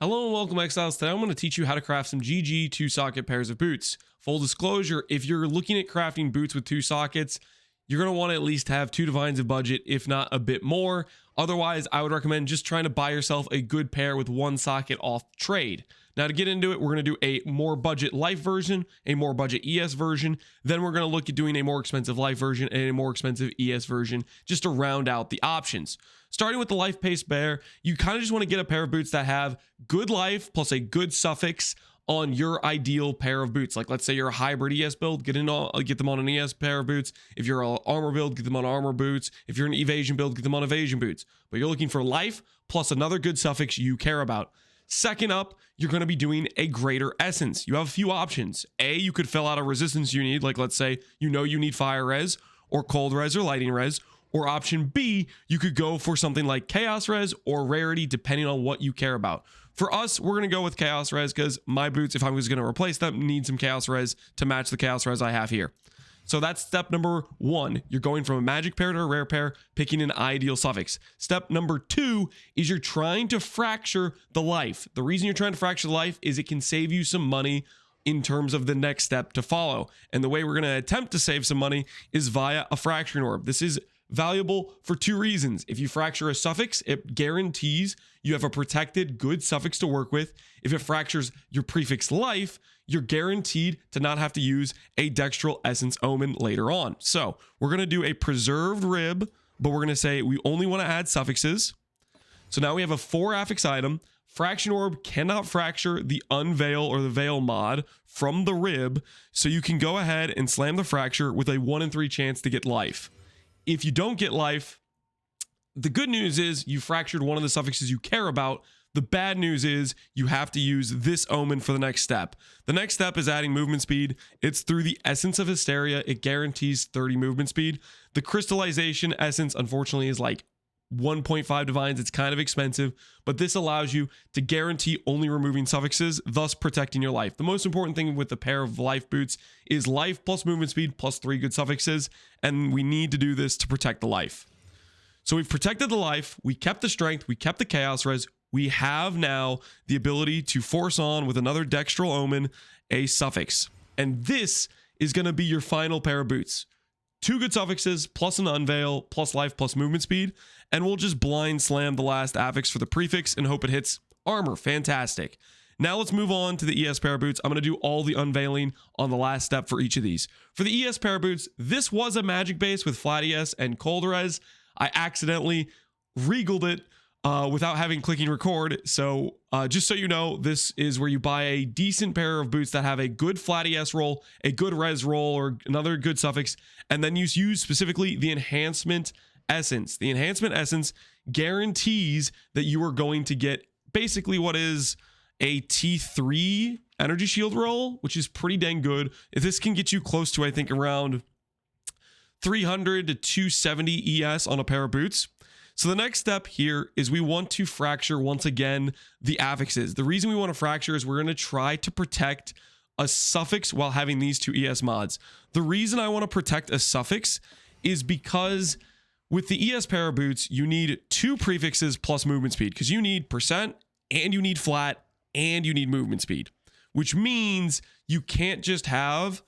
Hello and welcome, Exiles. Today I'm going to teach you how to craft some GG 2-socket pairs of boots. Full disclosure, if you're looking at crafting boots with 2 sockets, you're going to want to at least have 2 divines of budget, if not a bit more. Otherwise, I would recommend just trying to buy yourself a good pair with 1 socket off trade. Now, to get into it, we're going to do a more budget life version, a more budget ES version. Then we're going to look at doing a more expensive life version and a more expensive ES version just to round out the options. Starting with the life pace bear, you kind of just want to get a pair of boots that have good life plus a good suffix on your ideal pair of boots. Like, let's say you're a hybrid ES build, get them on an ES pair of boots. If you're an armor build, get them on armor boots. If you're an evasion build, get them on evasion boots. But you're looking for life plus another good suffix you care about. Second up, you're going to be doing a greater essence. You have a few options. A, you could fill out a resistance you need, like let's say you need fire res or cold res or lightning res. Or option B, you could go for something like chaos res or rarity, depending on what you care about. For us, we're going to go with chaos res because my boots, if I was going to replace them, need some chaos res to match the chaos res I have here. So that's step number 1. You're going from a magic pair to a rare pair, picking an ideal suffix. Step number 2 is you're trying to fracture the life. The reason you're trying to fracture the life is it can save you some money in terms of the next step to follow. And the way we're going to attempt to save some money is via a fracturing orb. This is valuable for 2 reasons. If you fracture a suffix, it guarantees you have a protected good suffix to work with. If it fractures your prefix life, you're guaranteed to not have to use a dextral essence omen later on. So we're going to do a preserved rib, but we're going to say we only want to add suffixes. So now we have a 4 affix item. Fraction orb cannot fracture the unveil or the veil mod from the rib, so you can go ahead and slam the fracture with a 1 in 3 chance to get life. If you don't get life, the good news is you fractured one of the suffixes you care about. The bad news is you have to use this omen for the next step. The next step is adding movement speed. It's through the Essence of Hysteria. It guarantees 30 movement speed. The crystallization essence, unfortunately, is like 1.5 divines. It's kind of expensive, but this allows you to guarantee only removing suffixes, thus protecting your life. The most important thing with the pair of life boots is life plus movement speed plus 3 good suffixes, and we need to do this to protect the life. So we've protected the life, we kept the strength, we kept the chaos res. We have now the ability to force on with another dextral omen a suffix, and this is going to be your final pair of boots. 2 good suffixes plus an unveil plus life plus movement speed, and we'll just blind slam the last affix for the prefix and hope it hits armor. Fantastic. Now let's move on to the ES pair of boots. I'm going to do all the unveiling on the last step for each of these. For the ES pair of boots, this was a magic base with flat ES and cold res. I accidentally regaled it without having clicking record. So just so you know, this is where you buy a decent pair of boots that have a good flat ES roll, a good res roll, or another good suffix, and then you use specifically the enhancement essence. The enhancement essence guarantees that you are going to get basically what is a T3 energy shield roll, which is pretty dang good. If this can get you close to, I think, around 300 to 270 ES on a pair of boots. So the next step here is we want to fracture once again the affixes. The reason we want to fracture is we're going to try to protect a suffix while having these 2 ES mods. The reason I want to protect a suffix is because with the ES pair of boots, you need 2 prefixes plus movement speed, because you need percent and you need flat and you need movement speed, which means you can't just have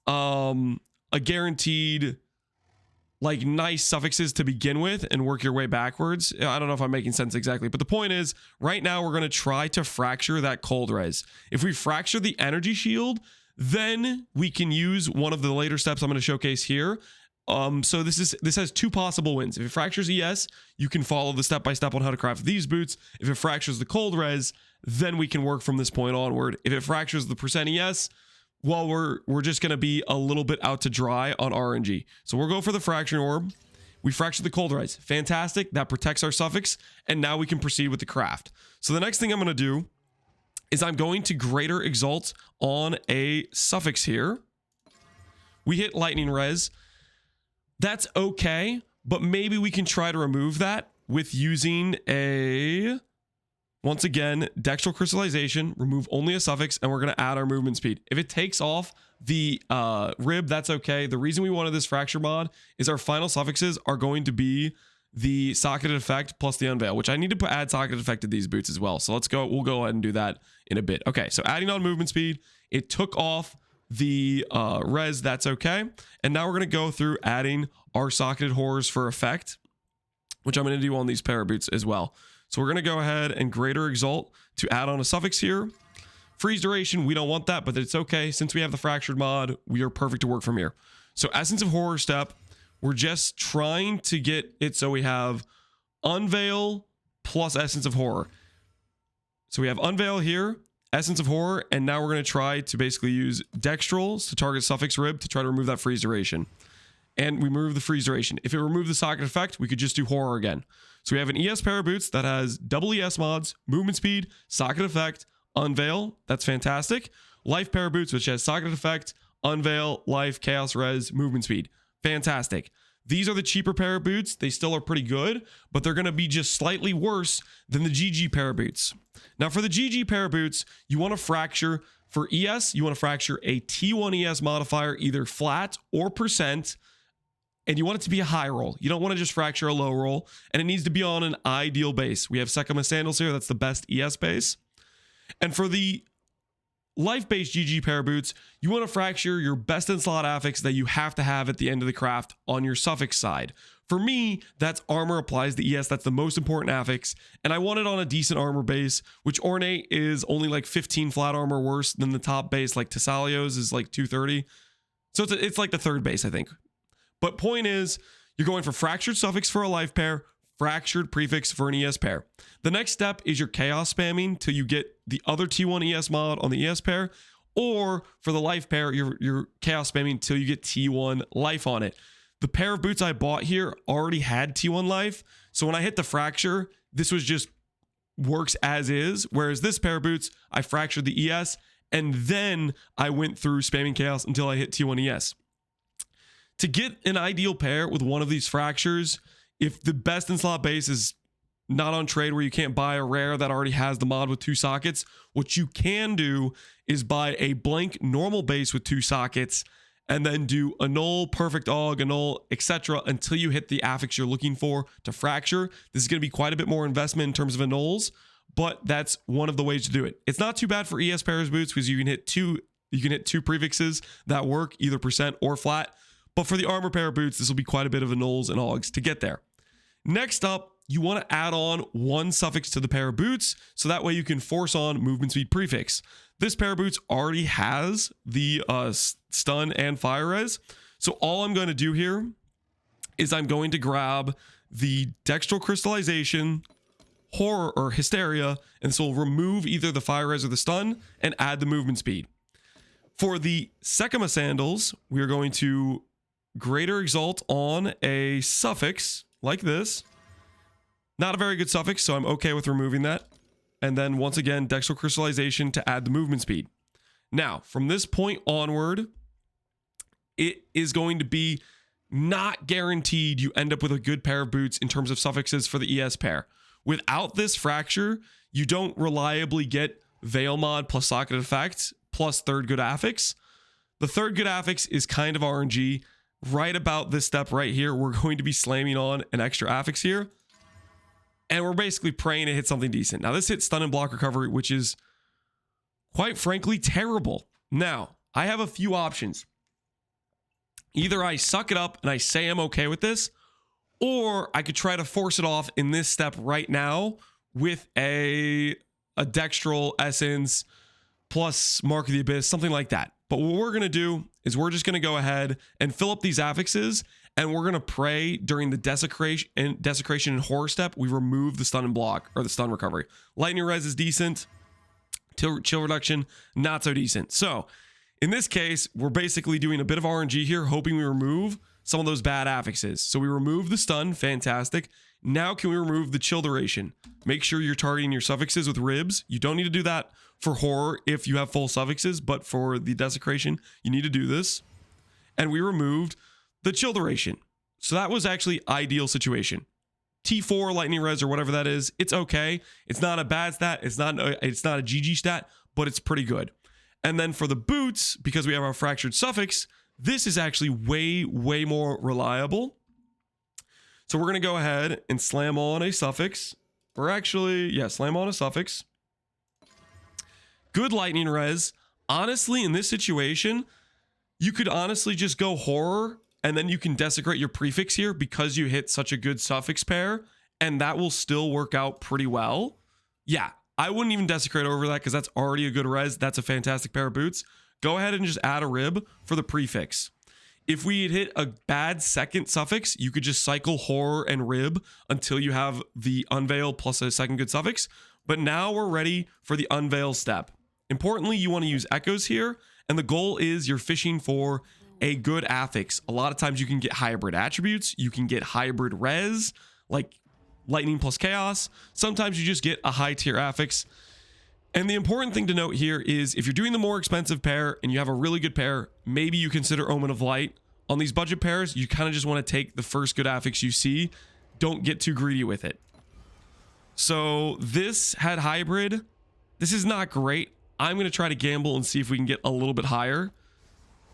a guaranteed like nice suffixes to begin with and work your way backwards. I don't know if I'm making sense exactly, but the point is right now we're going to try to fracture that cold res. If we fracture the energy shield, then we can use one of the later steps I'm going to showcase here. So this has 2 possible wins. If it fractures ES, you can follow the step-by-step on how to craft these boots. If it fractures the cold res, then we can work from this point onward. If it fractures the percent ES, well, we're just going to be a little bit out to dry on RNG. So we'll go for the fracturing orb. We fracture the cold res. Fantastic. That protects our suffix. And now we can proceed with the craft. So the next thing I'm going to do is I'm going to greater exalt on a suffix here. We hit lightning res. That's okay, but maybe we can try to remove that with using a, once again, dextral crystallization, remove only a suffix, and we're going to add our movement speed. If it takes off the rib, that's okay. The reason we wanted this fracture mod is our final suffixes are going to be the socketed effect plus the unveil, which I need to add socketed effect to these boots as well. So let's go. We'll go ahead and do that in a bit. Okay, so adding on movement speed, it took off the res. That's okay. And now we're going to go through adding our socketed horrors for effect, which I'm going to do on these para boots as well. So we're going to go ahead and greater exalt to add on a suffix here. Freeze duration, we don't want that, but it's okay. Since we have the fractured mod, we are perfect to work from here. So essence of horror step, we're just trying to get it so we have unveil plus essence of horror. So we have unveil here, essence of horror, and now we're going to try to basically use dextrals to target suffix rib to try to remove that freeze duration. And we remove the freeze duration. If it removed the socket effect, we could just do horror again. So we have an ES para boots that has double ES mods, movement speed, socket effect, unveil. That's fantastic. Life para boots, which has socket effect, unveil, life, chaos res, movement speed. Fantastic. These are the cheaper para boots. They still are pretty good, but they're going to be just slightly worse than the GG para boots. Now for the GG para boots, you want to fracture. For ES, you want to fracture a T1 ES modifier, either flat or percent, and you want it to be a high roll. You don't want to just fracture a low roll, and it needs to be on an ideal base. We have Sekima Sandals here. That's the best ES base. And for the life-based GG para boots, you want to fracture your best in slot affix that you have to have at the end of the craft on your suffix side. For me, that's armor applies the ES. That's the most important affix. And I want it on a decent armor base, which ornate is only like 15 flat armor worse than the top base, like Tessalio's is like 230. So it's like the third base, I think. But point is, you're going for fractured suffix for a life pair, fractured prefix for an ES pair. The next step is your chaos spamming till you get the other T1 ES mod on the ES pair, or for the life pair, you're chaos spamming till you get T1 life on it. The pair of boots I bought here already had T1 life, so when I hit the fracture, this was just works as is, whereas this pair of boots, I fractured the ES, and then I went through spamming chaos until I hit T1 ES. To get an ideal pair with one of these fractures, if the best in slot base is not on trade where you can't buy a rare that already has the mod with 2 sockets, what you can do is buy a blank normal base with 2 sockets and then do annul, perfect aug, annul, etc. until you hit the affix you're looking for to fracture. This is going to be quite a bit more investment in terms of annuls, but that's one of the ways to do it. It's not too bad for ES pairs boots because you can hit two prefixes that work, either percent or flat. But for the armor pair of boots, this will be quite a bit of annuls and augs to get there. Next up, you want to add on 1 suffix to the pair of boots, so that way you can force on movement speed prefix. This pair of boots already has the stun and fire res. So all I'm going to do here is I'm going to grab the dextral crystallization, horror or hysteria, and this will remove either the fire res or the stun and add the movement speed. For the Sekima Sandals, we are going to greater exalt on a suffix like this. Not a very good suffix, so I'm okay with removing that. And then once again, dextral crystallization to add the movement speed. Now, from this point onward, it is going to be not guaranteed you end up with a good pair of boots in terms of suffixes for the ES pair. Without this fracture, you don't reliably get veil mod plus socket effect plus third good affix. The third good affix is kind of RNG. Right about this step right here, we're going to be slamming on an extra affix here. And we're basically praying to hit something decent. Now this hits stun and block recovery, which is quite frankly terrible. Now, I have a few options. Either I suck it up and I say I'm okay with this, or I could try to force it off in this step right now with a dextral essence plus Mark of the Abyss, something like that. But what we're going to do is we're just going to go ahead and fill up these affixes, and we're going to pray during the desecration and horror step, we remove the stun and block, or the stun recovery. Lightning res is decent. Chill reduction, not so decent. So in this case, we're basically doing a bit of RNG here, hoping we remove some of those bad affixes. So we remove the stun, fantastic. Now can we remove the chill duration? Make sure you're targeting your suffixes with ribs. You don't need to do that for horror if you have full suffixes, but for the desecration, you need to do this. And we removed the chill duration. So that was actually ideal situation. T4 lightning res or whatever that is, it's okay. It's not a bad stat. It's not a GG stat, but it's pretty good. And then for the boots, because we have our fractured suffix, this is actually way more reliable. So we're going to go ahead and slam on a suffix. Or actually, yeah, slam on a suffix. Good lightning res. Honestly, in this situation, you could honestly just go horror and then you can desecrate your prefix here because you hit such a good suffix pair, and that will still work out pretty well. Yeah, I wouldn't even desecrate over that because that's already a good res. That's a fantastic pair of boots. Go ahead and just add a rib for the prefix. If we had hit a bad second suffix, you could just cycle horror and rib until you have the unveil plus a second good suffix. But now we're ready for the unveil step. Importantly, you want to use echoes here, and the goal is you're fishing for a good affix. A lot of times you can get hybrid attributes, you can get hybrid res, like lightning plus chaos. Sometimes you just get a high tier affix. And the important thing to note here is if you're doing the more expensive pair and you have a really good pair, maybe you consider Omen of Light. On these budget pairs, you kind of just want to take the first good affix you see. Don't get too greedy with it. So this had hybrid. This is not great. I'm going to try to gamble and see if we can get a little bit higher.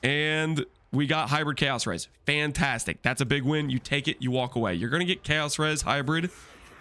And we got hybrid chaos res. Fantastic. That's a big win. You take it, you walk away. You're going to get chaos res hybrid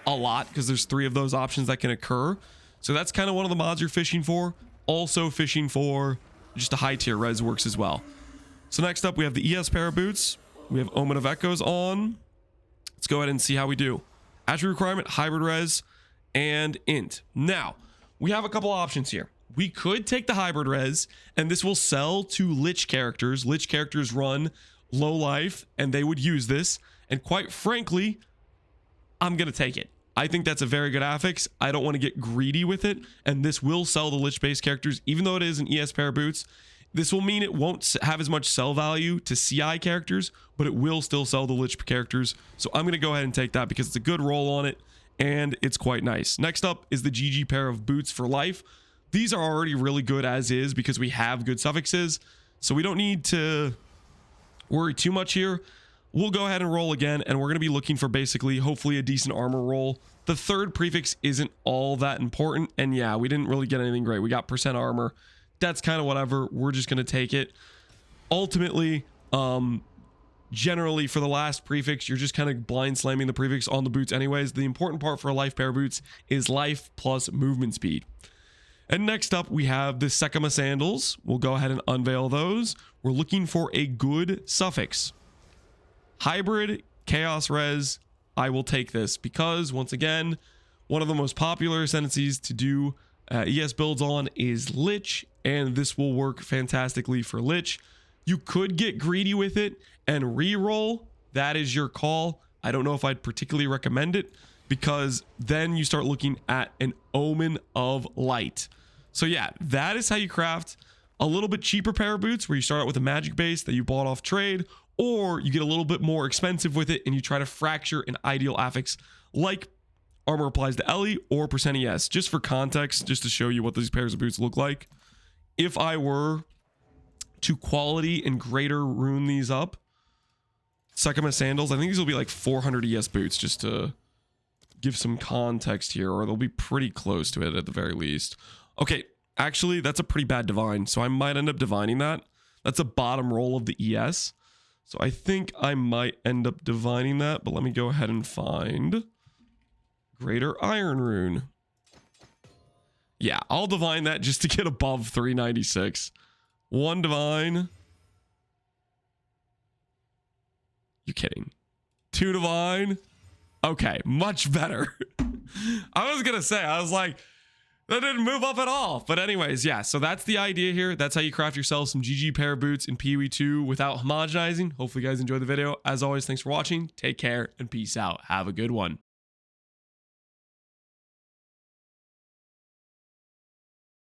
a lot because there's 3 of those options that can occur. So that's kind of one of the mods you're fishing for. Also fishing for just a high tier res works as well. So next up, we have the ES pair of boots. We have Omen of Echoes on. Let's go ahead and see how we do. Attribute requirement, hybrid res, and int. Now, we have a couple options here. We could take the hybrid res, and this will sell to Lich characters. Lich characters run low life, and they would use this. And quite frankly, I'm going to take it. I think that's a very good affix. I don't want to get greedy with it, and this will sell the Lich-based characters, even though it is an ES pair of boots. This will mean it won't have as much sell value to CI characters, but it will still sell the Lich characters. So I'm going to go ahead and take that because it's a good roll on it, and it's quite nice. Next up is the GG pair of boots for life. These are already really good as is because we have good suffixes, so we don't need to worry too much here. We'll go ahead and roll again, and we're going to be looking for basically, hopefully, a decent armor roll. The third prefix isn't all that important, and yeah, we didn't really get anything great. We got percent armor. That's kind of whatever. We're just going to take it. Ultimately, generally, for the last prefix, you're just kind of blind slamming the prefix on the boots anyways. The important part for a life pair of boots is life plus movement speed. And next up, we have the Sekama sandals. We'll go ahead and unveil those. We're looking for a good suffix. Hybrid chaos res. I will take this because, once again, one of the most popular ascendancies to do ES builds on is Lich, and this will work fantastically for Lich. You could get greedy with it and re-roll. That is your call. I don't know if I'd particularly recommend it because then you start looking at an Omen of Light. So yeah, that is how you craft a little bit cheaper pair of boots where you start out with a magic base that you bought off trade, or you get a little bit more expensive with it and you try to fracture an ideal affix like armor applies to Ellie or percent ES. Just for context, just to show you what these pairs of boots look like. If I were to quality and greater rune these up, Sekama sandals, I think these will be like 400 ES boots, just to give some context here, or they'll be pretty close to it at the very least. Okay, actually, that's a pretty bad divine, so I might end up divining that. That's a bottom roll of the ES. So I think I might end up divining that, but let me go ahead and find Greater Iron Rune. Yeah, I'll divine that just to get above 396. One divine. You're kidding. Two divine. Okay, much better. I was gonna say, I was like, that didn't move up at all. But anyways, yeah, so that's the idea here. That's how you craft yourself some GG pair of boots in PoE 2 without homogenizing. Hopefully you guys enjoyed the video. As always, thanks for watching. Take care and peace out. Have a good one.